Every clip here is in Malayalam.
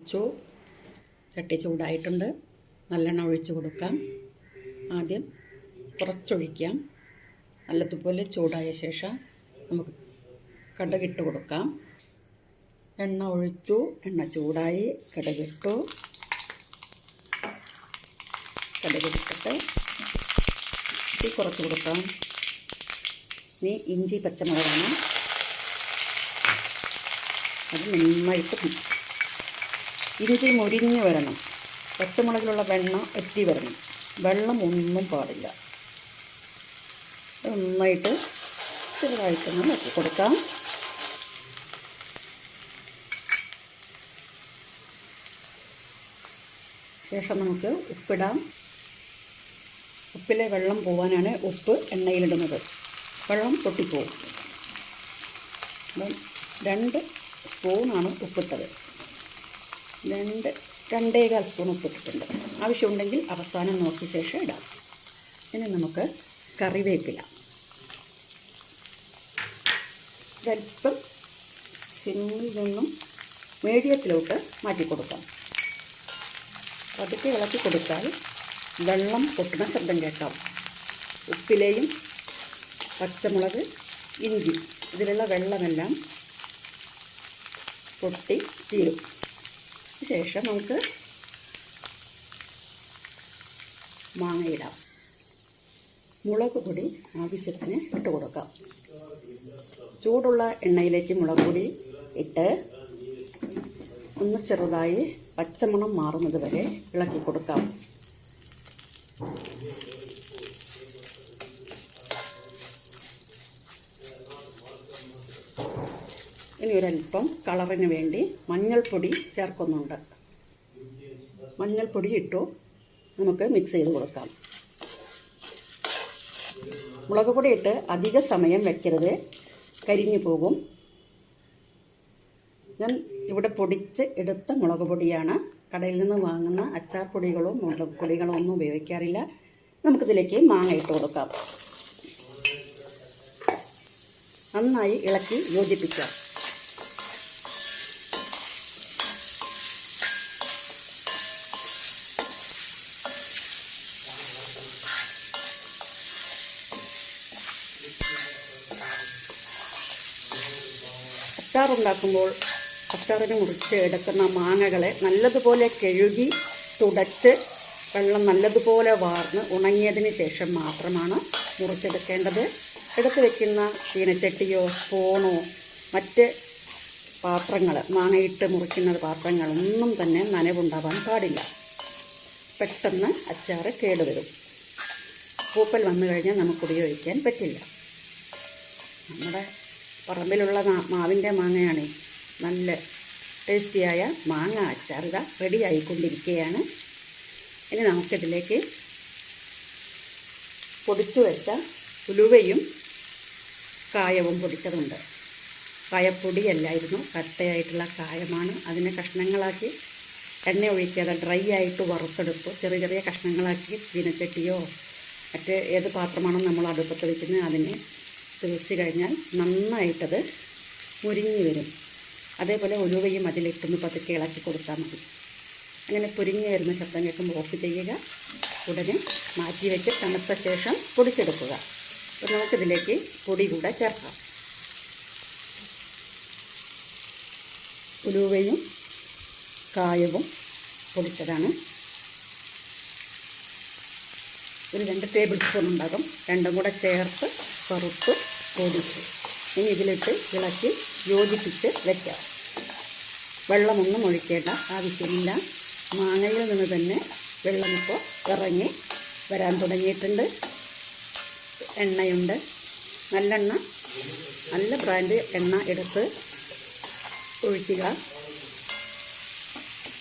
ഒഴിച്ചു. ചട്ടി ചൂടായിട്ടുണ്ട്. നല്ലെണ്ണ ഒഴിച്ച് കൊടുക്കാം. ആദ്യം കുറച്ചൊഴിക്കാം. നല്ലതുപോലെ ചൂടായ ശേഷം നമുക്ക് കടുകിട്ട് കൊടുക്കാം. എണ്ണ ഒഴിച്ചു. എണ്ണ ചൂടായി. കടുകിട്ടു. കടുകിട്ടിട്ട് തീ കുറച്ച് കൊടുക്കാം. ഇനി ഇഞ്ചി പച്ചമുളകാണ്. അത് നന്നായിട്ട് ഇഞ്ചി മുരിഞ്ഞ് വരണം. പച്ചമുളകിലുള്ള വെണ്ണ എത്തി വരണം. വെള്ളം ഒന്നും പാടില്ല. നന്നായിട്ട് ചെറുതായിട്ടൊന്ന് നോക്കി കൊടുക്കാം. ശേഷം നമുക്ക് ഉപ്പിടാം. ഉപ്പിലെ വെള്ളം പോകാനാണ് ഉപ്പ് എണ്ണയിലിടുന്നത്. വെള്ളം പൊട്ടിപ്പോവും. 2 സ്പൂണാണ് ഉപ്പിട്ടത്. 2.25 സ്പൂൺ ഉപ്പിട്ടിട്ടുണ്ട്. ആവശ്യമുണ്ടെങ്കിൽ അവസാനം നോക്കിയ ശേഷം ഇടാം. ഇനി നമുക്ക് കറിവേപ്പില ഒരല്പം സിമ്മിൽ നിന്നും മീഡിയത്തിലോട്ട് മാറ്റി കൊടുക്കാം. പതുക്കെ ഇളക്കി കൊടുത്താൽ വെള്ളം പൊട്ടുന്ന ശബ്ദം കേൾക്കാം. ഉപ്പിലെയും പച്ചമുളക്, ഇഞ്ചി ഇതിലുള്ള വെള്ളമെല്ലാം പൊട്ടി തീരും. ശേഷം നമുക്ക് മാങ്ങയിടാം. മുളക് പൊടി ആവശ്യത്തിന് ഇട്ട് കൊടുക്കാം. ചൂടുള്ള എണ്ണയിലേക്ക് മുളക് പൊടി ഇട്ട് ഒന്ന് ചെറുതായി പച്ചമണം മാറുന്നത് വരെ ഇളക്കി കൊടുക്കാം. ഇനി ഒരല്പം കളറിന് വേണ്ടി മഞ്ഞൾപ്പൊടി ചേർക്കുന്നുണ്ട്. മഞ്ഞൾപ്പൊടി ഇട്ടു. നമുക്ക് മിക്സ് ചെയ്ത് കൊടുക്കാം. മുളക് പൊടി ഇട്ട് അധിക സമയം വയ്ക്കരുത്, കരിഞ്ഞു പോകും. ഞാൻ ഇവിടെ പൊടിച്ച് എടുത്ത മുളക് പൊടിയാണ്. കടയിൽ നിന്ന് വാങ്ങുന്ന അച്ചാർ പൊടികളോ മുളക് പൊടികളോ ഒന്നും ഉപയോഗിക്കാറില്ല. നമുക്കിതിലേക്ക് മാങ്ങ ഇട്ട് കൊടുക്കാം. നന്നായി ഇളക്കി യോജിപ്പിക്കാം. അച്ചാറുണ്ടാക്കുമ്പോൾ അച്ചാറിന് മുറിച്ച് എടുക്കുന്ന മാങ്ങകളെ നല്ലതുപോലെ കഴുകി തുടച്ച് വെള്ളം നല്ലതുപോലെ വാർന്ന് ഉണങ്ങിയതിന് ശേഷം മാത്രമാണ് മുറിച്ചെടുക്കേണ്ടത്. എടുത്ത് വയ്ക്കുന്ന ചീനച്ചട്ടിയോ സ്പൂണോ മറ്റ് പാത്രങ്ങൾ, മാങ്ങയിട്ട് മുറിക്കുന്ന പാത്രങ്ങളൊന്നും തന്നെ നനവുണ്ടാവാൻ പാടില്ല. പെട്ടെന്ന് അച്ചാർ കേടുവരും. പൂപ്പൽ വന്നു കഴിഞ്ഞാൽ നമുക്ക് ഉപയോഗിക്കാൻ പറ്റില്ല. നമ്മുടെ പറമ്പിലുള്ള മാവിൻ്റെ മാങ്ങയാണ്. നല്ല ടേസ്റ്റിയായ മാങ്ങ അച്ചാർ ഇതാ റെഡി ആയിക്കൊണ്ടിരിക്കുകയാണ്. ഇനി നമുക്കിതിലേക്ക് പൊടിച്ചു വെച്ച ഉലുവയും കായവും പൊടിച്ചതുണ്ട്. കായപ്പൊടിയല്ലായിരുന്നു, കട്ടയായിട്ടുള്ള കായമാണ്. അതിനെ കഷ്ണങ്ങളാക്കി എണ്ണ ഒഴിക്കാതെ ഡ്രൈ ആയിട്ട് വറുത്തെടുത്തു. ചെറിയ ചെറിയ കഷ്ണങ്ങളാക്കി ചീനച്ചട്ടിയോ മറ്റ് ഏത് പാത്രമാണോ നമ്മൾ അടുപ്പത്ത് വയ്ക്കുന്നത് അതിനെ തിരിച്ച് കഴിഞ്ഞാൽ നന്നായിട്ടത് മുരിഞ്ഞ് വരും. അതേപോലെ ഉലുവയും അതിലിട്ടൊന്ന് പതുക്കെ ഇളക്കി കൊടുത്താൽ മതി. അങ്ങനെ പൊരിഞ്ഞ് വരുന്ന ശബ്ദം കേൾക്കുമ്പോൾ ഓഫ് ചെയ്യുക. ഉടനെ മാറ്റി വെച്ച് തണുത്ത ശേഷം പൊടിച്ചെടുക്കുക. അപ്പോൾ നമുക്കിതിലേക്ക് പൊടി കൂടെ ചേർക്കാം. ഉലുവയും കായവും പൊടിച്ചതാണ്. ഒരു 2 ടേബിൾ സ്പൂൺ ഉണ്ടാകും. രണ്ടും കൂടെ ചേർത്ത് വറുത്ത് പൊടിച്ച് ഇനി ഇതിലിട്ട് ഇളക്കി യോജിപ്പിച്ച് വയ്ക്കാം. വെള്ളമൊന്നും ഒഴിക്കേണ്ട ആവശ്യമില്ല. മാങ്ങയിൽ നിന്ന് തന്നെ വെള്ളമിപ്പോൾ ഇറങ്ങി വരാൻ തുടങ്ങിയിട്ടുണ്ട്. എണ്ണയുണ്ട്. നല്ലെണ്ണ, നല്ല ബ്രാൻഡ് എണ്ണ എടുത്ത് ഒഴിക്കുക.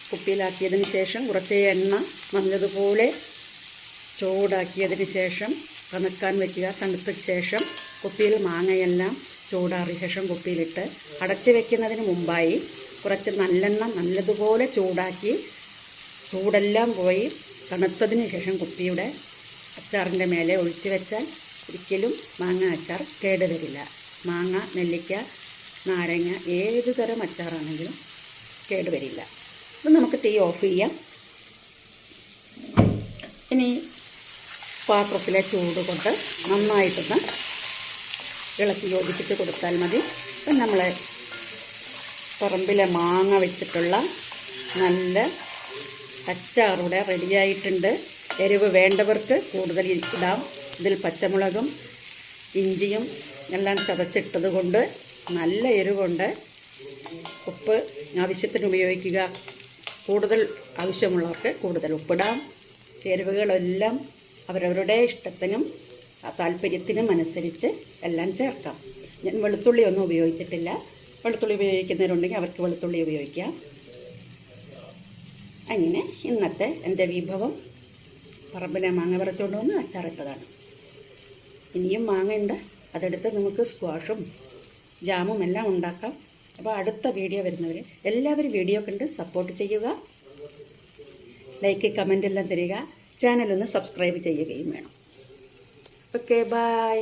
കുപ്പിയിലാക്കിയതിന് ശേഷം കുറച്ച് എണ്ണ നല്ലതുപോലെ ചൂടാക്കിയതിന് ശേഷം തണുക്കാൻ വയ്ക്കുക. തണുത്ത ശേഷം കുപ്പിയിൽ മാങ്ങയെല്ലാം ചൂടാറിയ ശേഷം കുപ്പിയിലിട്ട് അടച്ചു വയ്ക്കുന്നതിന് മുമ്പായി കുറച്ച് നല്ലെണ്ണ നല്ലതുപോലെ ചൂടാക്കി ചൂടെല്ലാം പോയി തണുത്തതിന് ശേഷം കുപ്പിയുടെ അച്ചാറിൻ്റെ മേലെ ഒഴിച്ച് വെച്ചാൽ ഒരിക്കലും മാങ്ങ അച്ചാർ കേടുവരില്ല. മാങ്ങ, നെല്ലിക്ക, നാരങ്ങ ഏത് തരം അച്ചാറാണെങ്കിലും കേടുവരില്ല. അപ്പം നമുക്ക് തീ ഓഫ് ചെയ്യാം. ഇനി പാത്രത്തിലെ ചൂട് കൊണ്ട് നന്നായിട്ടൊന്ന് ഇളക്കി യോജിപ്പിച്ച് കൊടുത്താൽ മതി. ഇപ്പം നമ്മൾ പറമ്പിലെ മാങ്ങ വെച്ചിട്ടുള്ള നല്ല അച്ചാറിവിടെ റെഡിയായിട്ടുണ്ട്. എരിവ് വേണ്ടവർക്ക് കൂടുതൽ ഇടാം. ഇതിൽ പച്ചമുളകും ഇഞ്ചിയും എല്ലാം ചതച്ചിട്ടത് കൊണ്ട് നല്ല എരിവുണ്ട്. ഉപ്പ് ആവശ്യത്തിന് ഉപയോഗിക്കുക. കൂടുതൽ ആവശ്യമുള്ളവർക്ക് കൂടുതൽ ഉപ്പിടാം. ചേരുവകളെല്ലാം അവരവരുടെ ഇഷ്ടത്തിനും താല്പര്യത്തിനും അനുസരിച്ച് എല്ലാം ചേർക്കാം. ഞാൻ വെളുത്തുള്ളി ഒന്നും ഉപയോഗിച്ചിട്ടില്ല. വെളുത്തുള്ളി ഉപയോഗിക്കുന്നവരുണ്ടെങ്കിൽ അവർക്ക് വെളുത്തുള്ളി ഉപയോഗിക്കാം. അങ്ങനെ ഇന്നത്തെ എൻ്റെ വിഭവം പറമ്പിലെ മാങ്ങ പറിച്ചുകൊണ്ട് വന്ന് അച്ചാറിട്ടതാണ്. ഇനിയും മാങ്ങയുണ്ട്, അതെടുത്ത് നമുക്ക് സ്ക്വാഷും ജാമും എല്ലാം ഉണ്ടാക്കാം. അപ്പോൾ അടുത്ത വീഡിയോ വരുന്നവർ എല്ലാവരും വീഡിയോ കണ്ട് സപ്പോർട്ട് ചെയ്യുക. ലൈക്ക് കമൻ്റ് എല്ലാം തരിക. ചാനലൊന്ന് സബ്സ്ക്രൈബ് ചെയ്യുകയും വേണം. Okay, by.